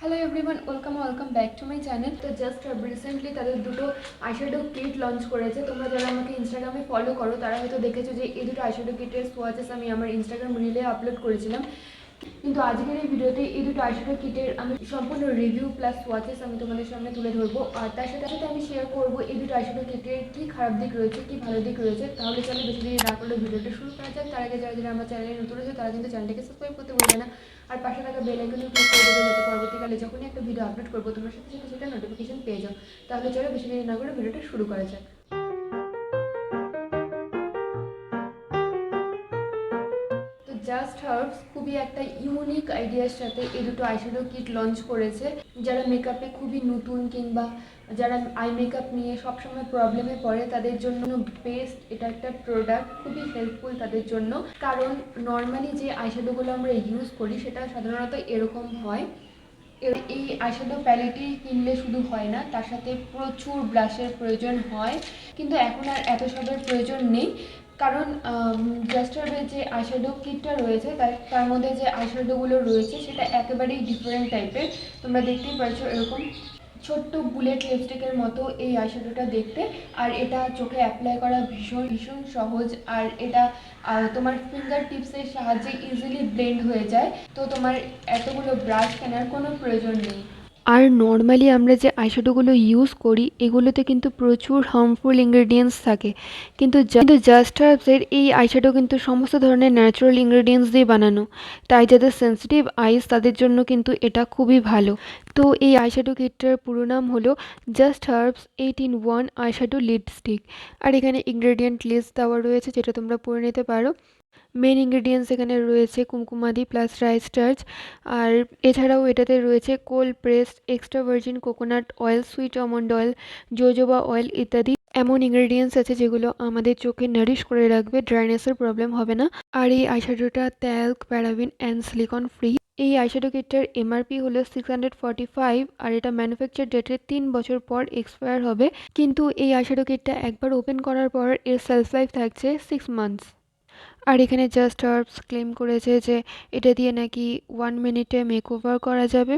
Hello everyone, welcome back to my channel. তো just recently তাদের দুটো আইশ্যাডো কিট লঞ্চ করেছে। তোমরা যারা আমাকে ইনস্টাগ্রামে ফলো করো তারা হয়তো দেখেছো যে এই দুটো আইশ্যাডো কিটের সোয়াচেস আমি আমার ইনস্টাগ্রাম রিলে আপলোড করেছিলাম। কিন্তু আজকের এই ভিডিওতে এই দুটো আইশ্যাডো কিটের আমি সম্পূর্ণ রিভিউ প্লাস সোয়াচেস আমি তোমাদের সামনে তুলে ধরবো। আর তার সাথে সাথে আমি শেয়ার করবো এই দুটো আইশ্যাডো কিটের কী খারাপ দিক রয়েছে, কী ভালো দিক রয়েছে। তাহলে চলো বেশি দেরি না করলে ভিডিওটা শুরু করা যাক। তার আগে যারা যারা আমার চ্যানেলে নতুন রয়েছে তারা কিন্তু চ্যানেলটাকে সাবস্ক্রাইব করতে ভুলবে না। আর পাশে থাকা বেল আইকনে ক্লিক করে দেবে যাতে পরবর্তীকালে যখনই একটা ভিডিও আপলোড করবো তোমার সাথে সাথে সেটা নোটিফিকেশন পেয়ে যাও। তাহলে চলো বেশি দেরি না করে ভিডিওটা শুরু করা যাক। তো জাস্ট হার্বস খুবই একটা ইউনিক আইডিয়ার সাথে এই দুটো আইশ্যাডো কিট লঞ্চ করেছে। যারা মেকআপে খুবই নতুন কিংবা যারা আই মেকআপ নিয়ে সবসময় প্রবলেমে পড়ে তাদের জন্য বেস্ট এটা একটা প্রোডাক্ট, খুবই হেল্পফুল তাদের জন্য। কারণ নর্মালি যে আইশ্যাডোগুলো আমরা ইউজ করি সেটা সাধারণত এরকম হয়। এই আইশ্যাডো প্যালেটই কিনলে শুধু হয় না, তার সাথে প্রচুর ব্রাশের প্রয়োজন হয়। কিন্তু এখন আর এত সবের প্রয়োজন নেই, কারণ জাস্ট হার্বের যে আইশ্যাডো কিটটা রয়েছে তার মধ্যে যে আইশ্যাডোগুলো রয়েছে সেটা একেবারেই ডিফারেন্ট টাইপের। তোমরা দেখতেই পাচ্ছো এরকম ছোট্ট বুলেট লিপস্টিকের মতো এই আইশ্যাডোটা দেখতে। আর এটা চোখে অ্যাপ্লাই করা ভীষণ ভীষণ সহজ। আর এটা তোমার ফিঙ্গার টিপসের সাহায্যে ইজিলি ব্লেন্ড হয়ে যায়। তো তোমার এতগুলো ব্রাশ কেনার কোনো প্রয়োজন নেই। আর নর্মালি আমরা যে আইশ্যাডোগুলো ইউজ করি এগুলোতে কিন্তু প্রচুর হার্মফুল ইনগ্রেডিয়েন্টস থাকে, কিন্তু জাস্ট হার্বসের এই আইশ্যাডো কিন্তু সমস্ত ধরনের ন্যাচারাল ইনগ্রেডিয়েন্টস দিয়ে বানানো। তাই যাদের সেন্সিটিভ আইস তাদের জন্য কিন্তু এটা খুবই ভালো। তো এই আইশ্যাডো কিটটার পুরো নাম হলো জাস্ট হার্বস 8-in-1 আইশ্যাডো লিডস্টিক। আর এখানে ইনগ্রেডিয়েন্ট লিস্ট দেওয়া রয়েছে যেটা তোমরা পড়ে নিতে পারো। মেন ইনগ্রেডিয়েন্টস এখানে রয়েছে কুমকুমাদি প্লাস রাইস স্টার্চ। আর এছাড়াও এটাতে রয়েছে cold pressed extra virgin coconut oil, sweet almond oil, jojoba oil ইত্যাদি এমন ইনগ্রেডিয়েন্টস আছে যেগুলো আমাদের চোখে নারিশ করে রাখবে, ড্রাইনেসের প্রবলেম হবে না। আর এই আইশ্যাডোটা talc, paraben and silicone free. এই আইশ্যাডো কিটটার এমআরপি হলো 645 আর এটা ম্যানুফ্যাকচার ডেটের 3 বছর পর এক্সপায়ার হবে। কিন্তু এই আইশ্যাডো কিটটা একবার ওপেন করার পর এর সেলফ লাইফ থাকছে 6 মান্থস। আর এখানে জাস্ট হার্বস ক্লেম করেছে যে এটা দিয়ে নাকি 1 মিনিটে মেকওভার করা যাবে,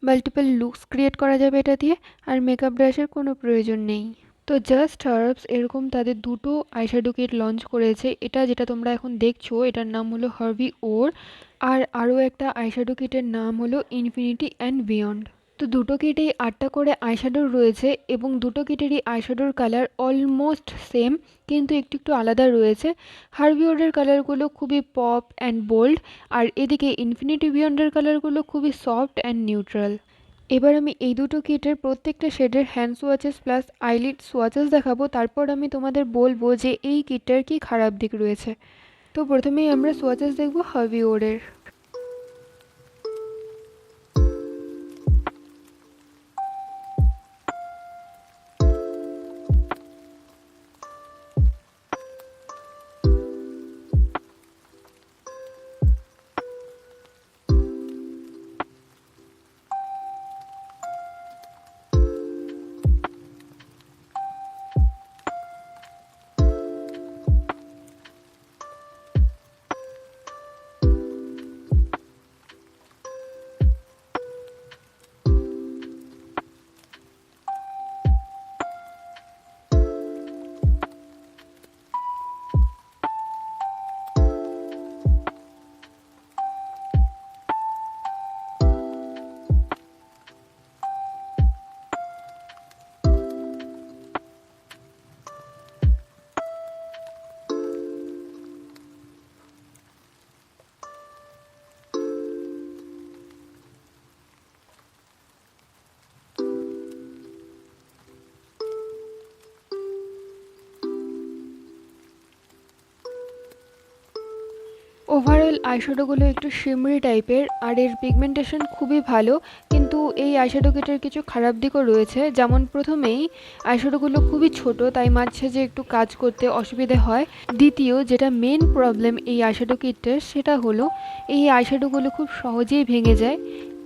মাল্টিপল লুকস ক্রিয়েট করা যাবে এটা দিয়ে, আর মেকআপ ব্রাশের কোনো প্রয়োজন নেই। তো জাস্ট হার্বস এরকম তাদের দুটো আইশ্যাডো কিট লঞ্চ করেছে। এটা যেটা তোমরা এখন দেখছো এটার নাম হলো হার্ভি ওর, আর আরও একটা আইশ্যাডো কিটের নাম হলো ইনফিনিটি অ্যান্ড বিয়ন্ড। তো দুটো কিটেই 8টা করে আইশ্যাডোর রয়েছে এবং দুটো কিটেরই আইশ্যাডোর কালার অলমোস্ট সেম, কিন্তু একটু একটু আলাদা রয়েছে। হার্ভি ওরের কালারগুলো খুবই পপ অ্যান্ড বোল্ড, আর এদিকে ইনফিনিটি বিয়ন্ডের কালারগুলো খুবই সফট অ্যান্ড নিউট্রাল। এবার আমি এই দুটো কিটের প্রত্যেকটা শেডের hand swatches plus eyelid swatches দেখাবো, তারপর আমি তোমাদের বলবো যে এই কিটটার কী খারাপ দিক রয়েছে। তো প্রথমেই আমরা সোয়াচেস দেখবো হার্ভি ওরের। ওভারঅল আইশ্যাডোগুলো একটু শিমরি টাইপের আর এর পিগমেন্টেশন খুবই ভালো, কিন্তু এই আইশ্যাডো কিটের কিছু খারাপ দিকও রয়েছে। যেমন প্রথমেই আইশ্যাডোগুলো খুবই ছোট, তাই মাঝে সাঝে একটু কাজ করতে অসুবিধে হয়। দ্বিতীয় যেটা মেন প্রবলেম এই আইশ্যাডো কিটটার সেটা হলো এই আইশ্যাডোগুলো খুব সহজেই ভেঙে যায়।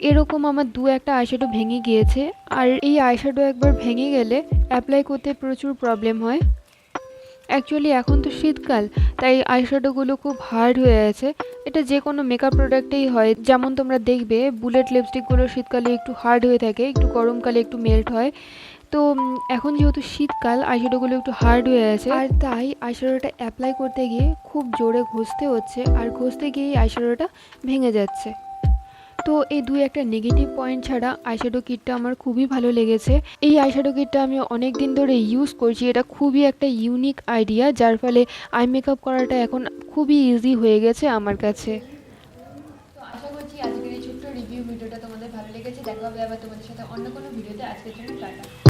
এরকম আমার একটা আইশ্যাডো ভেঙে গিয়েছে, আর এই আইশ্যাডো একবার ভেঙে গেলে অ্যাপ্লাই করতে প্রচুর প্রবলেম হয়। অ্যাকচুয়ালি এখন তো শীতকাল, তাই আইশ্যাডোগুলো খুব হার্ড হয়ে আছে। এটা যে কোনো মেকআপ প্রোডাক্টেই হয়, যেমন তোমরা দেখবে বুলেট লিপস্টিকগুলো শীতকালে একটু হার্ড হয়ে থাকে, একটু গরমকালে একটু মেল্ট হয়। তো এখন যেহেতু শীতকাল, আইশ্যাডোগুলো একটু হার্ড হয়ে আছে, আর তাই আইশ্যাডোটা অ্যাপ্লাই করতে গিয়ে খুব জোরে ঘষতে হচ্ছে, আর ঘষতে গিয়েই আইশ্যাডোটা ভেঙে যাচ্ছে। তো এই দুই একটা নেগেটিভ পয়েন্ট ছাড়া আইশ্যাডো কিটটা আমার খুবই ভালো লেগেছে। এই আইশ্যাডো কিটটা আমি অনেক দিন ধরে ইউজ করছি। এটা খুবই একটা ইউনিক আইডিয়া, যার ফলে আই মেকআপ করাটা এখন খুবই ইজি হয়ে গেছে আমার কাছে। তো আশা করছি আজকের এই ছোট্ট রিভিউ ভিডিওটা তোমাদের ভালো লেগেছে। দেখা হবে আবার তোমাদের সাথে অন্য কোনো ভিডিওতে। আজকের জন্য টাটা।